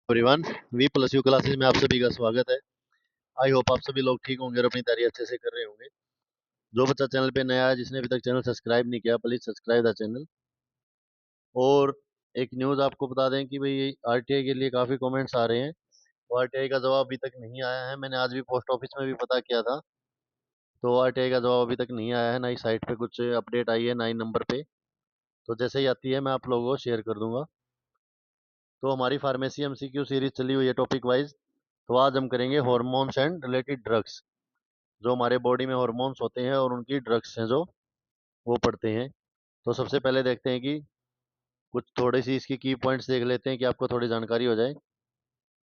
Everyone, we plus you classes में आप सभी का स्वागत है। आई होप आप सभी लोग ठीक होंगे और अपनी तैयारी अच्छे से कर रहे होंगे। जो बच्चा चैनल पे नया है, जिसने अभी तक चैनल सब्सक्राइब नहीं किया, प्लीज सब्सक्राइब द चैनल। और एक न्यूज़ आपको बता दें कि भाई आरटीआई के लिए काफ़ी कमेंट्स आ रहे हैं। तो आरटीआई का जवाब अभी तक नहीं आया है। मैंने आज भी पोस्ट ऑफिस में भी पता किया था, तो आरटीआई का जवाब अभी तक नहीं आया है। ना ही साइट पे कुछ अपडेट आई है, ना ही नंबर पे। तो जैसे ही आती है मैं आप लोगों को शेयर कर दूंगा। तो हमारी फार्मेसी एमसीक्यू सीरीज चली हुई है टॉपिक वाइज। तो आज हम करेंगे हॉर्मोन्स एंड रिलेटेड ड्रग्स। जो हमारे बॉडी में हॉर्मोन्स होते हैं और उनकी ड्रग्स हैं जो वो पढ़ते हैं। तो सबसे पहले देखते हैं कि कुछ थोड़ी सी इसकी की पॉइंट्स देख लेते हैं कि आपको थोड़ी जानकारी हो जाए।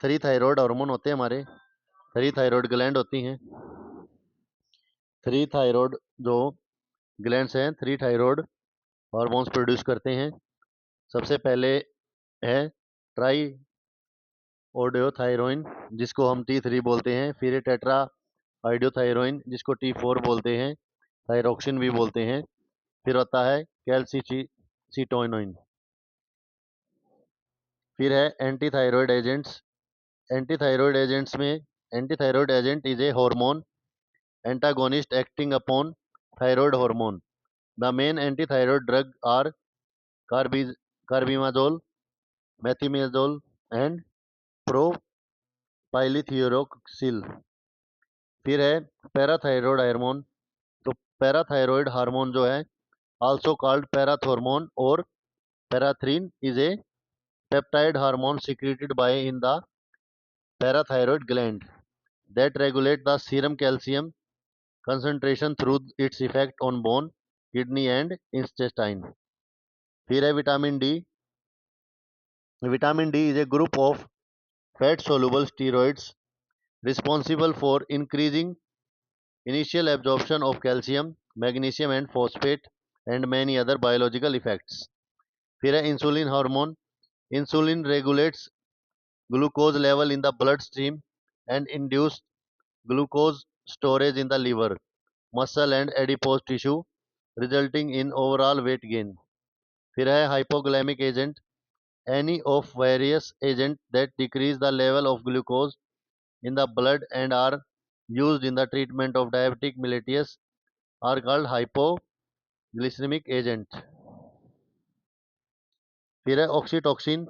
थ्री थायराइड हार्मोन होते हैं हमारे। थ्री थायराइड ग्लैंड होती हैं। थ्री थायराइड जो ग्लैंड्स हैं, थ्री थायराइड हार्मोन्स प्रोड्यूस करते हैं। सबसे पहले है ट्राई ओडियोथायरोइन, जिसको हम T3 बोलते हैं। फिर है टेट्रा आइडियोथायरोइन, जिसको T4 बोलते हैं। थायरोक्सिन भी बोलते हैं। फिर होता है कैल्सिटोनिन। फिर है anti thyroid agents. Anti thyroid agents में anti thyroid agent is a hormone antagonist acting upon thyroid hormone. The main anti thyroid drug are carbi carbimazole, methimazole and propylthiouracil. फिर है पैराथायराइड हार्मोन। तो parathyroid hormone जो है also called parathormone और parathyrin is a peptide hormone secreted by in the parathyroid gland that regulate the serum calcium concentration through its effect on bone, kidney and intestine. फिर है vitamin D. Vitamin D is a group of fat soluble steroids responsible for increasing initial absorption of calcium, magnesium and phosphate and many other biological effects. फिर है insulin hormone. Insulin regulates glucose level in the bloodstream and induce glucose storage in the liver, muscle and adipose tissue, resulting in overall weight gain. फिर है hypoglycemic agent, any of various agents that decrease the level of glucose in the blood and are used in the treatment of diabetic mellitus are called hypoglycemic agent. फिर है oxytocin.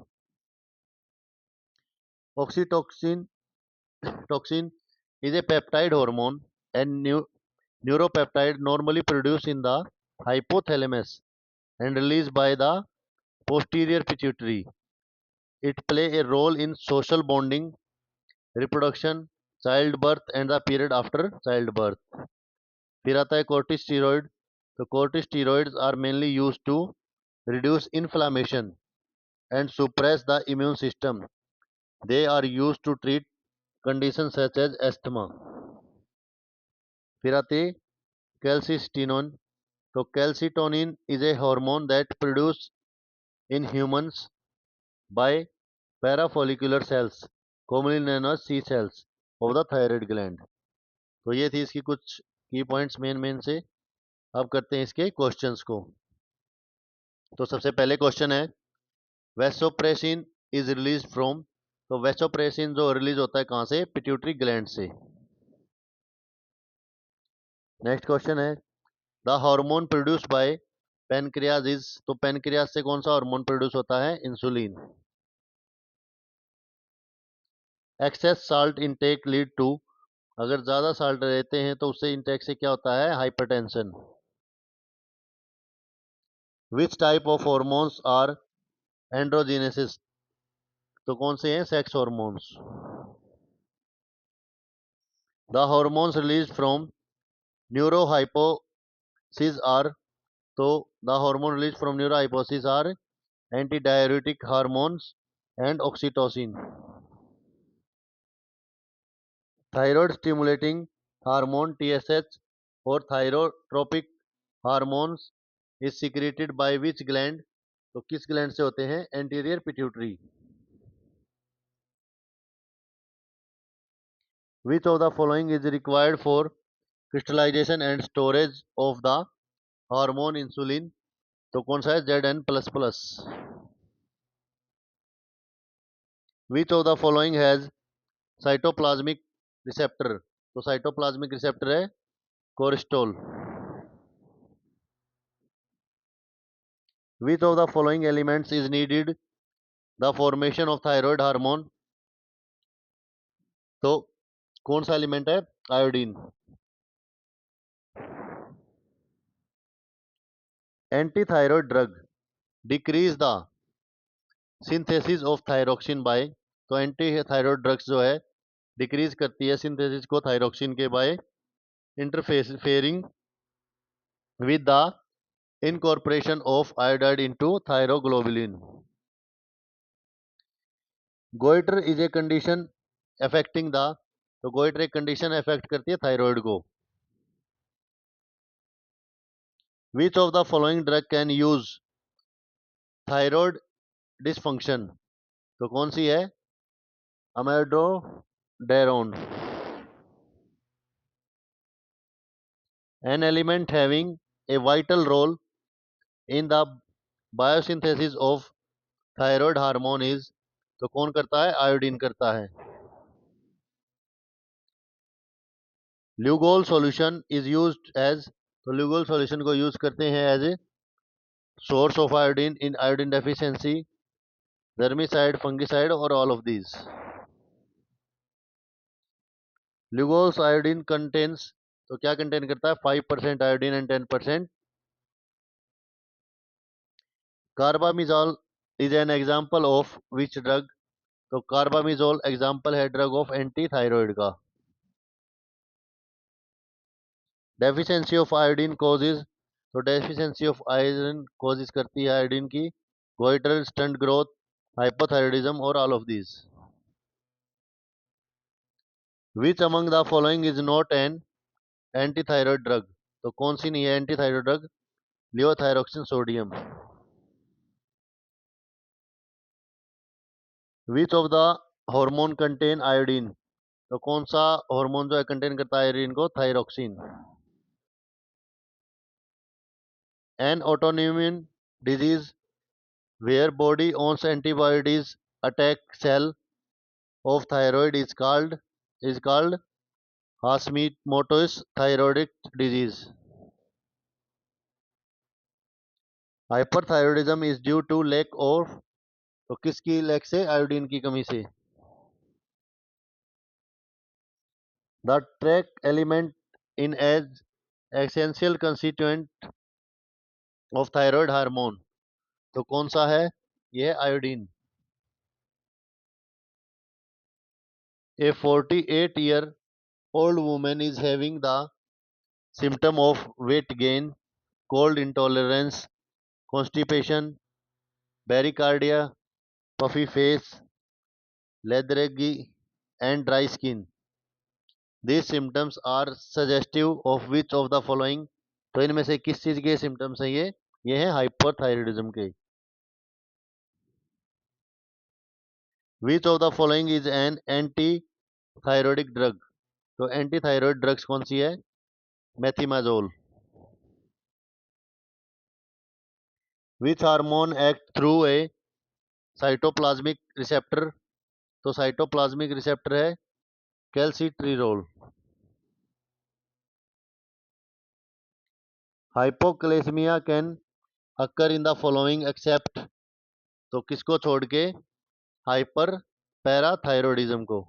Oxytocin toxin is a peptide hormone and neuropeptide normally produced in the hypothalamus and released by the posterior pituitary. It play a role in social bonding, reproduction, childbirth and the period after childbirth. फिर आता है corticosteroid. तो corticosteroids are mainly used to reduce inflammation and suppress the immune system. They are used to treat conditions such as asthma. फिर आते calcitonin. तो calcitonin is a hormone that produced in humans by parafollicular cells, commonly known as C cells of the thyroid gland. तो ये थी इसकी कुछ की points main से। अब करते हैं इसके क्वेश्चंस को। तो सबसे पहले क्वेश्चन है वेसोप्रेसिन इज रिलीज फ्रॉम। तो वेसोप्रेसिन जो रिलीज होता है कहाँ से? पिट्यूटरी ग्लैंड से। नेक्स्ट क्वेश्चन है the hormone produced by pancreas is. तो पेनक्रियाज से कौन सा हार्मोन प्रोड्यूस होता है? Insulin. Excess salt intake lead to. अगर ज्यादा साल्ट रहते हैं तो उससे इनटेक से क्या होता है? Hypertension. Which type of hormones are androgenesis. तो कौन से हैं? Sex hormones. The hormones release from neurohypophysis are. तो the hormone release from neurohypophysis are anti diuretic hormones and oxytocin. Thyroid stimulating hormone TSH और thyrotropic hormones is secreted by which gland. तो किस gland से होते हैं? Anterior pituitary. Which of the following is required for crystallization and storage of the hormone insulin. तो कौन सा है? ZN++। Which of the following has cytoplasmic receptor? तो साइटोप्लाज्मिक रिसेप्टर है cholesterol. Which of the following elements is needed the formation of thyroid hormone? तो कौन सा element है? Iodine. Anti thyroid drug decrease the synthesis of thyroxine by. तो anti thyroid drugs जो है decrease करती है सिंथेसिस को थायरोक्सिन के by interfering with the incorporation of iodide into thyroglobulin. Goitre is a condition affecting the. तो goitre एक condition affect करती है थायराइड को। Which of the following drug can use thyroid dysfunction? तो कौन सी है? Amiodarone. An element having a vital role in the biosynthesis of thyroid hormone is. तो कौन करता है? आयोडीन करता है। Lugol solution is used as. तो ल्यूगोल सॉल्यूशन को यूज करते हैं as a source of iodine in iodine deficiency, germicide, fungicide और all of these. ल्यूगोस iodine contains. तो क्या कंटेन करता है? 5% iodine and 10% carbimazole is an example of which drug? तो कार्बामिजोल एग्जांपल है ड्रग ऑफ एंटी थायराइड का। Deficiency of iodine causes. तो deficiency of iodine causes करती है आयोडीन की गोइटर, स्टंट ग्रोथ, हाइपोथायराइडिज्म और all of these. Which among the following is not an anti thyroid drug? तो कौन सी नहीं है anti thyroid drug? Levothyroxine sodium. Which of the hormone contain iodine? तो कौन सा हार्मोन जो है कंटेन करता है आयोडीन को? Thyroxine. An autoimmune disease where body owns antibodies attack cell of thyroid is called Hashimoto's thyroiditis disease. Hyperthyroidism is due to lack of. तो किसकी लैक से? आयोडीन की कमी से। The trace element in as essential constituent of thyroid hormone. तो कौन सा है? यह iodine. A 48-year old woman is having the symptom of weight gain, cold intolerance, constipation, bradycardia, puffy face, lethargy, and dry skin. These symptoms are suggestive of which of the following? तो इनमें से किस चीज के symptoms हैं ये है hyperthyroidism के। Which of the following is an anti thyroidic drug? तो एंटी थायराइड ड्रग्स कौन सी है? Methimazole. Which hormone act through a cytoplasmic receptor? तो साइटोप्लाज्मिक रिसेप्टर है calcitriol. Hypocalcaemia can occur in the following except. तो किसको छोड़ के? हाइपर पैराथायरॉयडिज्म को।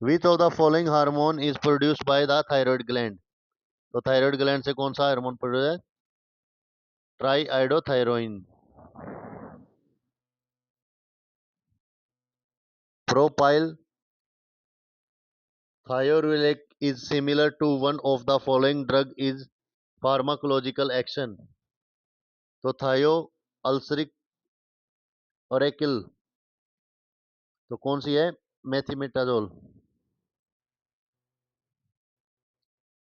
Which of the following hormone is produced by the thyroid gland? तो thyroid gland से कौन सा हार्मोन प्रोड्यूस है? Triiodothyronine. Propyl thiorelec is similar to one of the following drug is pharmacological action? तो थायो अल्सरिक ओरेकिल। तो कौन सी है? Methimazole.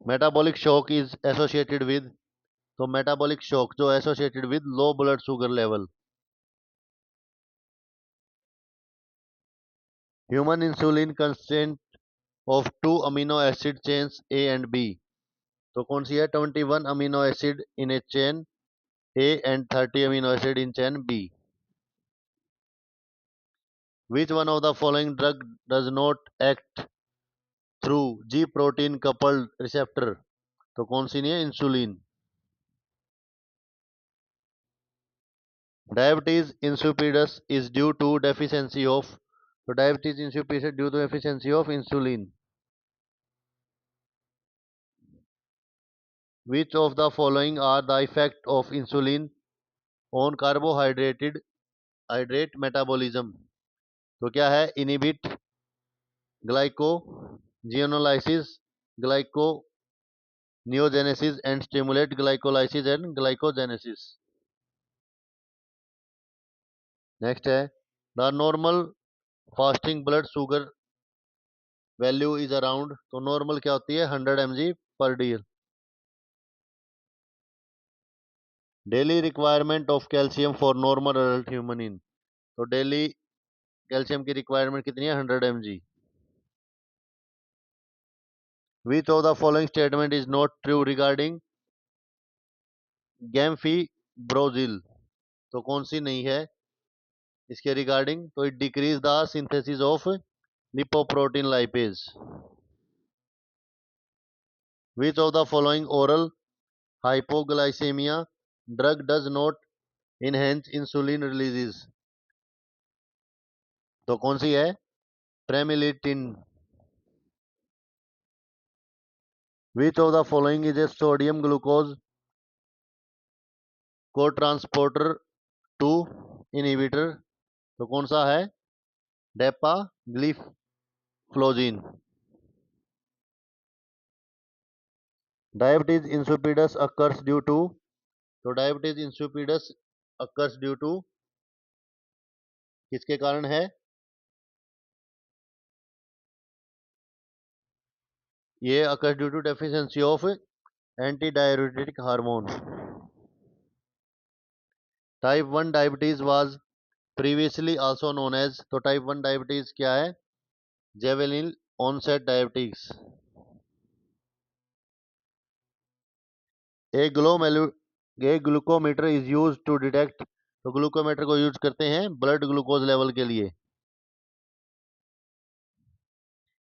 Metabolic shock is associated with. तो मेटाबॉलिक शॉक जो associated with low blood sugar level. Human insulin constant of two amino acid chains A and B. तो कौन सी है? 21 amino acid in a chain A and 30 amino acid in chain B. Which one of the following drug does not act through G protein coupled receptor? तो कौन सी नहीं है? Insulin. Diabetes insipidus is due to deficiency of. So diabetes insipidus due to deficiency of insulin. Which of the following are the effect of insulin on carbohydrate hydrate metabolism? तो क्या है? Inhibit glycogenolysis, glyconeogenesis and stimulate glycolysis and glycogenesis. Next है the normal fasting blood sugar value is around. तो normal क्या होती है? 100 mg per day. Daily requirement of calcium for normal adult human in. तो daily calcium की requirement कितनी है? 100 mg. Which of the following statement is not true regarding gemfibrozil? तो कौन सी नहीं है इसके रिगार्डिंग? तो it decrease the synthesis of lipoprotein lipase. Which of the following oral hypoglycemia drug does not enhance insulin releases? तो कौन सी है? Pramlintide. Which of the following is A sodium glucose co transporter two inhibitor? तो कौन सा है? Dapagliflozin. Diabetes insipidus occurs due to. तो diabetes insipidus occurs due to किसके कारण है? ये occurs due to deficiency of anti diuretic hormone. Type 1 diabetes was previously also known as. तो टाइप 1 डायबिटीज क्या है? जेवेलिन onset diabetes. A glucometer is use to detect. तो ग्लूकोमीटर को यूज करते हैं ब्लड ग्लूकोज लेवल के लिए.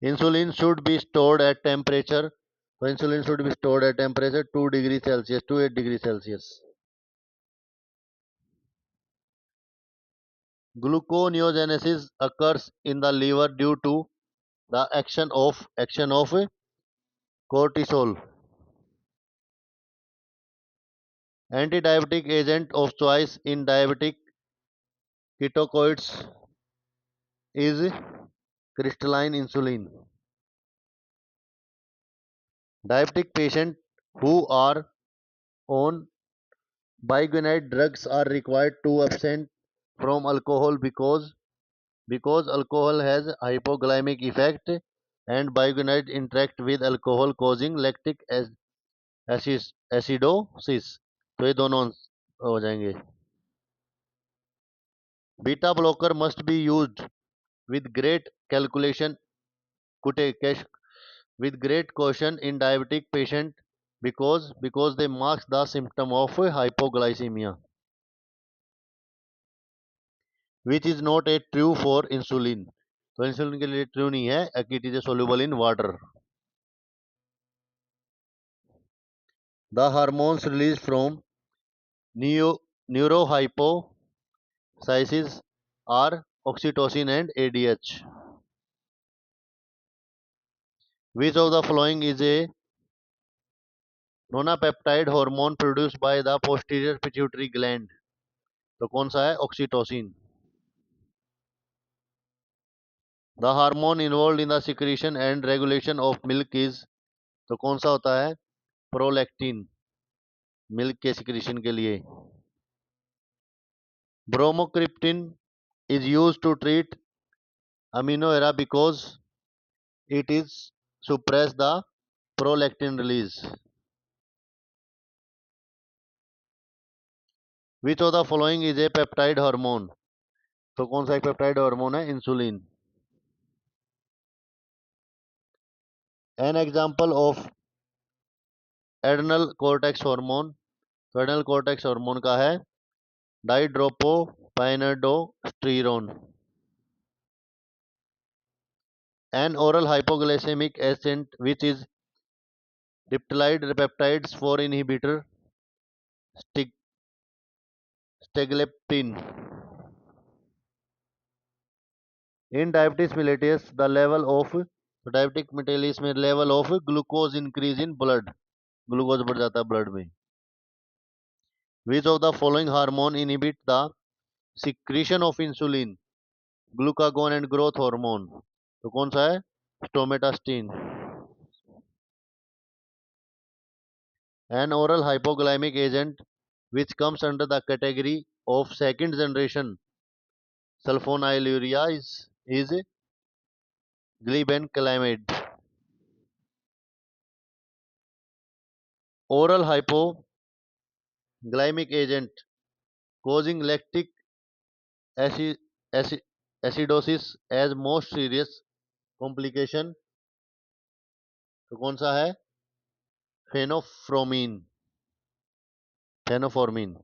Insulin should be stored at temperature. तो insulin should be stored at temperature 2 degree Celsius to 8 degree Celsius. Gluconeogenesis occurs in the liver due to the action of cortisol. Anti-diabetic agent of choice in diabetic ketoacidosis is crystalline insulin. Diabetic patients who are on biguanide drugs are required to abstain from alcohol because alcohol has hypoglycemic effect and biguanide interact with alcohol causing lactic acidosis. तो ये दोनों हो जाएंगे. Beta blocker must be used with great calculation with great caution in diabetic patient because they mask the symptom of hypoglycemia, which is not a true for insulin. तो insulin के लिए true नहीं है कि it is soluble in water. The hormones released from neurohypophysis are oxytocin and ADH. Which of the following is a nonapeptide hormone produced by the posterior pituitary gland? तो कौन सा है? Oxytocin. The hormone involved in the secretion and regulation of milk is. तो कौन सा होता है? Prolactin. Milk के सिक्रीशन के लिए. Bromocriptine is used to treat amenorrhea because it is suppress the prolactin release. Which of the following is a peptide hormone? तो कौन सा एक पेप्टाइड हार्मोन है? Insulin. An example of adrenal cortex hormone. तो adrenal cortex hormone का है डाइड्रोपोपाइनडोस्टेरोन. An oral hypoglycemic agent which is dipeptide peptides 4 inhibitor stegleptin. In diabetes mellitus, the level of diabetic mellitus में level of glucose increase in blood, glucose बढ़ जाता है blood में. Which of the following hormone inhibit the secretion of insulin, glucagon and growth hormone? तो कौन सा है? स्टोमेटास्टिन. An oral hypoglycemic agent which comes under the category of second generation sulfonylurea is glibenclamide. Oral hypoglycemic agent causing lactic acid, acid, acidosis as most serious complication. तो कौन सा है? फेनोफ्रोमीन. फेनोफॉर्मिन.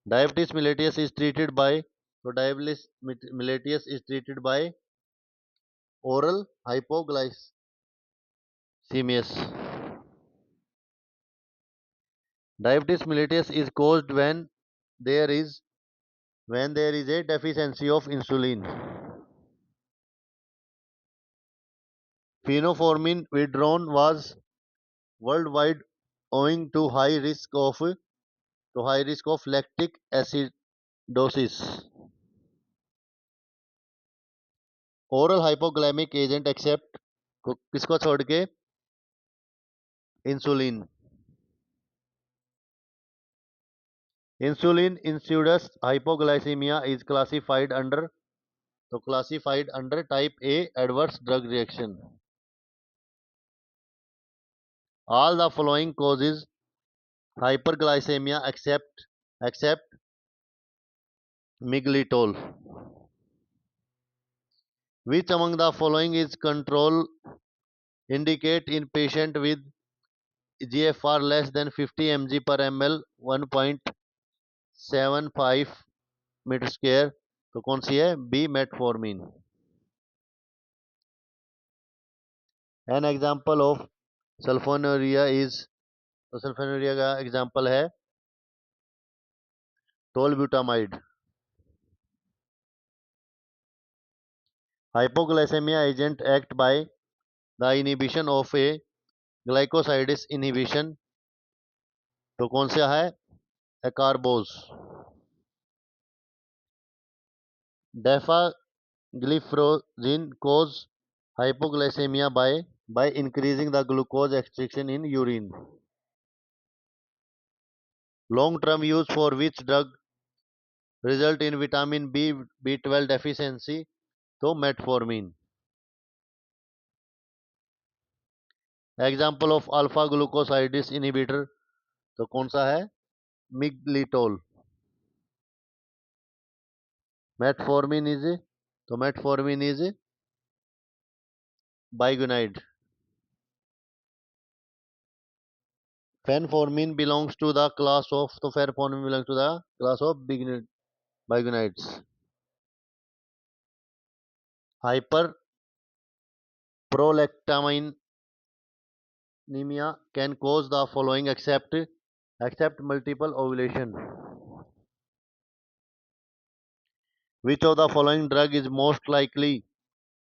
Diabetes mellitus is treated by, so diabetes mellitus is treated by oral hypoglycemias. Diabetes mellitus is caused there is when there is a deficiency of insulin. Fenoformin withdrawn was worldwide owing to high risk of lactic acidosis. Oral hypoglycemic agent except किसको छोड़ के? Insulin. Insulin induced hypoglycemia is classified under type A adverse drug reaction. All the following causes hyperglycemia except miglytol. Which among the following is control indicate in patient with GFR less than 50 mg per ml 1.75 meter square? तो कौन सी है? B metformin. An example of sulfonylurea is, तो sulfonylurea का example है tolbutamide. Hypoglycemia agent act by the inhibition of a glycosidase inhibition. तो कौन सा है? एकार्बोज. डेफाग्लिफ्रोजिन कोज hypoglycemia by increasing the glucose excretion in urine. Long term use for which drug result in vitamin B12 deficiency? तो metformin. Example of alpha glucosidase inhibitor. तो कौन सा है? मिग्लिटोल. metformin is bigunide. Fenformin belongs to the class of, तो fenformin belongs to the class of bigunides. Hyperprolactinemia can cause the following except multiple ovulation. Which of the following drug is most likely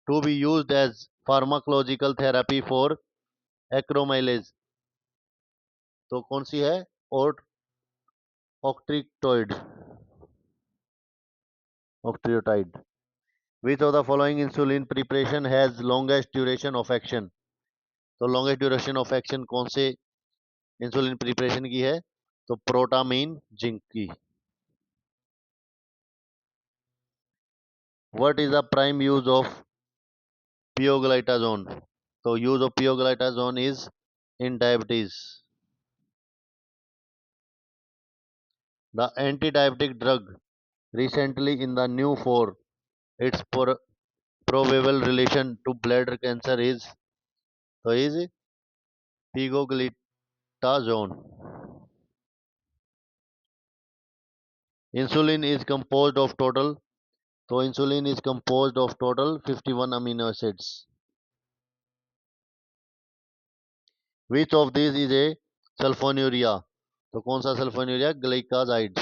to be used as pharmacological therapy for acromylase? तो कौन सी है? octreotide. Which of the following insulin preparation has longest duration of action? तो longest duration of action कौन से insulin preparation की है? तो प्रोटामीन जिंक की. What is the prime use of pioglitazone? तो use of pioglitazone is in diabetes. The anti-diabetic drug recently in the new for its probable relation to bladder cancer is pioglitazone. Insulin is composed of total तो insulin is composed of total 51 amino acids. Which of this is a sulfonylurea? तो कौन सा sulfonylurea? Gliclazide.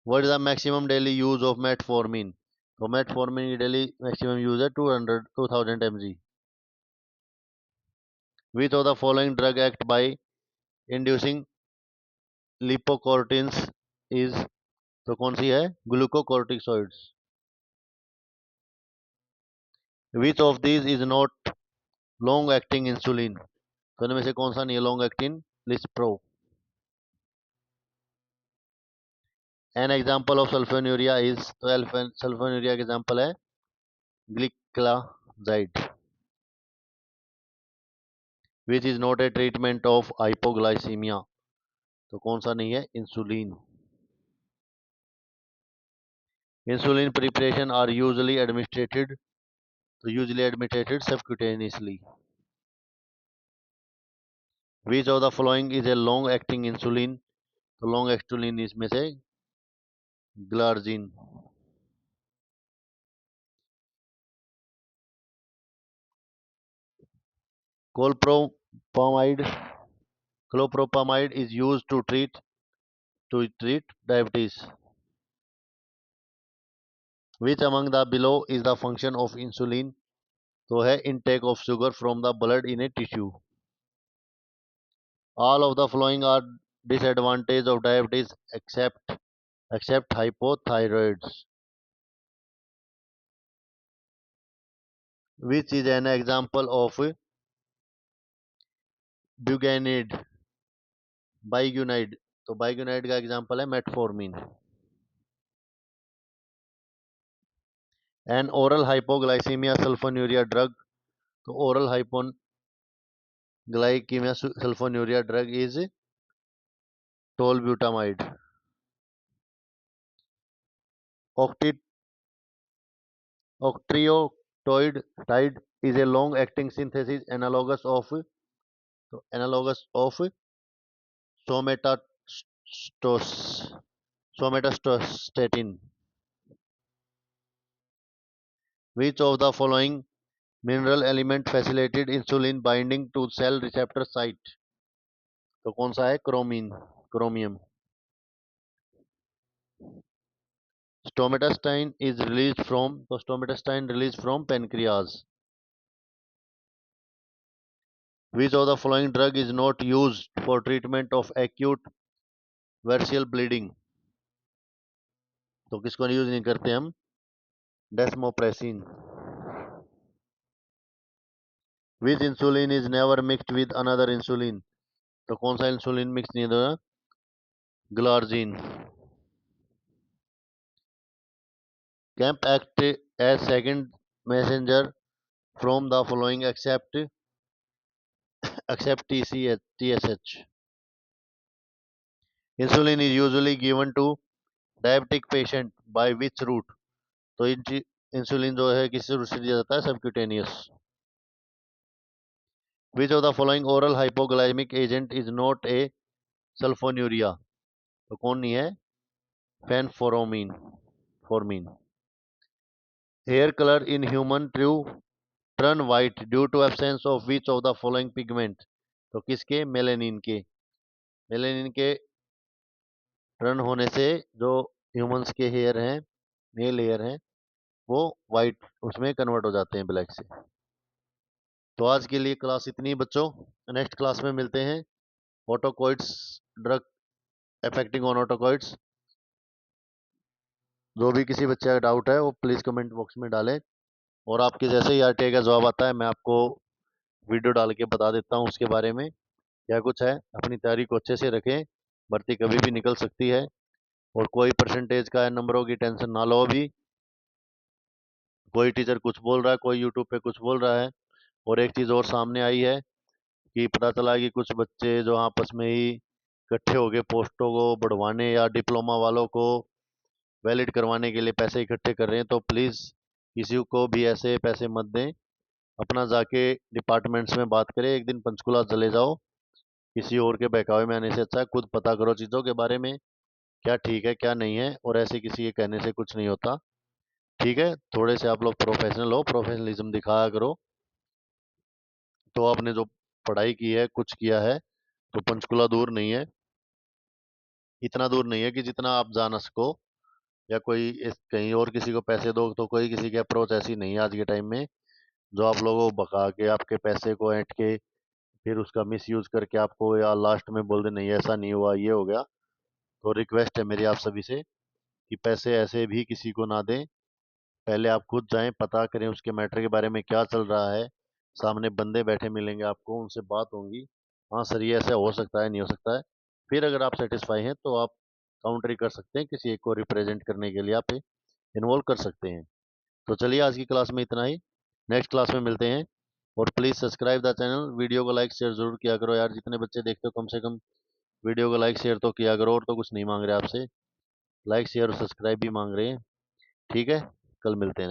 What is the maximum daily use of metformin? तो metformin की daily maximum use है 2000 mg। Which of the following drug act by inducing lipocortins is? तो कौन सी है? Glucocorticoids. Which of these is not long acting insulin? तो इनमें से कौन सा नहीं है long acting? Lispro. An example of sulfonylurea is? तो सल्फोन्यूरिया का एग्जाम्पल है gliclazide. Which is not a treatment of hypoglycemia? तो कौन सा नहीं है? Insulin. Insulin preparation are usually administered? तो usually administered subcutaneously. Which of the following is a long acting insulin? तो लॉन्ग एक्टिंग इसमें से glargine. Chlorpropamide chlorpropamide is used to treat diabetes. Which among the below is the function of insulin? तो है intake of sugar from the blood in a tissue. All of the following are disadvantage of diabetes except hypothyroids. Which is an example of buganide? Biguanide. तो बाइग्यूनाइड का example है metformin. An oral hypoglycemia sulfonylurea drug? तो oral hypoglycemia sulfonylurea drug is tolbutamide. Octreotide is a long-acting synthesis analogous of somatos- somatostatin. Which of the following mineral element facilitated insulin binding to cell receptor site? तो कौन सा है? Chromium. Stomatostatin is released from? तो stomatostatin released from pancreas. Which of the following drug is not used for treatment of acute variceal bleeding? तो किसको use नहीं करते हम? Desmopressin. Which insulin is never mixed with another insulin? तो कौन सा insulin mix नहीं होता? Glargine. CAMP act as second messenger from the following except TSH. Insulin is usually given to diabetic patient by which route? तो insulin जो है किस route से दिया जाता है? Subcutaneous. Which of the following oral hypoglycemic agent is not a sulfonylurea? तो कौन नहीं है? फॉर्मीन। Hair colour in human turn white due to absence of which of the following pigment? तो किसके? मेलेनिन के। मेलेनिन के टर्न होने से जो ह्यूमंस के हेयर हैं, मेल हेयर हैं, वो वाइट उसमें कन्वर्ट हो जाते हैं, ब्लैक से। तो आज के लिए क्लास इतनी ही बच्चों। नेक्स्ट क्लास में मिलते हैं। ऑटोकॉइड्स ड्रग अफेक्टिंग ऑन ऑटोकॉइड्स। जो भी किसी बच्चे का डाउट है वो प्लीज़ कमेंट बॉक्स में डालें, और आपके जैसे ही आरटीआई का जवाब आता है मैं आपको वीडियो डाल के बता देता हूँ उसके बारे में क्या कुछ है। अपनी तैयारी को अच्छे से रखें, भर्ती कभी भी निकल सकती है, और कोई परसेंटेज का नंबरों की टेंशन ना लो अभी। कोई टीचर कुछ बोल रहा है, कोई यूट्यूब पे कुछ बोल रहा है, और एक चीज़ और सामने आई है कि पता चला कि कुछ बच्चे जो आपस में ही इकट्ठे हो गए पोस्टों को बढ़वाने या डिप्लोमा वालों को वैलिड करवाने के लिए पैसे इकट्ठे कर रहे हैं। तो प्लीज़ किसी को भी ऐसे पैसे मत दें, अपना जाके डिपार्टमेंट्स में बात करें। एक दिन पंचकुला चले जाओ, किसी और के बहकावे में आने से अच्छा है खुद पता करो चीज़ों के बारे में क्या ठीक है क्या नहीं है, और ऐसे किसी के कहने से कुछ नहीं होता। ठीक है, थोड़े से आप लोग प्रोफेशनल हो, प्रोफेशनलिज्म दिखाया करो। तो आपने जो पढ़ाई की है, कुछ किया है, तो पंचकुला दूर नहीं है। इतना दूर नहीं है कि जितना आप जा ना सको, या कोई कहीं और किसी को पैसे दो, तो कोई किसी की अप्रोच ऐसी नहीं है आज के टाइम में जो आप लोगों को भगा के आपके पैसे को ऐंठ के फिर उसका मिस यूज करके आपको या लास्ट में बोल दे नहीं ऐसा नहीं हुआ, ये हो गया। तो रिक्वेस्ट है मेरी आप सभी से कि पैसे ऐसे भी किसी को ना दें। पहले आप खुद जाएं, पता करें उसके मैटर के बारे में क्या चल रहा है। सामने बंदे बैठे मिलेंगे आपको, उनसे बात होंगी, हाँ सर ये ऐसा हो सकता है, नहीं हो सकता है। फिर अगर आप सेटिस्फाई हैं तो आप काउंटर कर सकते हैं, किसी एक को रिप्रेजेंट करने के लिए आप इन्वॉल्व कर सकते हैं। तो चलिए आज की क्लास में इतना ही, नेक्स्ट क्लास में मिलते हैं। और please subscribe the channel, video को लाइक शेयर जरूर किया करो यार, जितने बच्चे देखते हो कम से कम वीडियो को लाइक शेयर तो किया करो। और तो कुछ नहीं मांग रहे आपसे, लाइक शेयर और सब्सक्राइब भी मांग रहे हैं। ठीक है, कल मिलते हैं।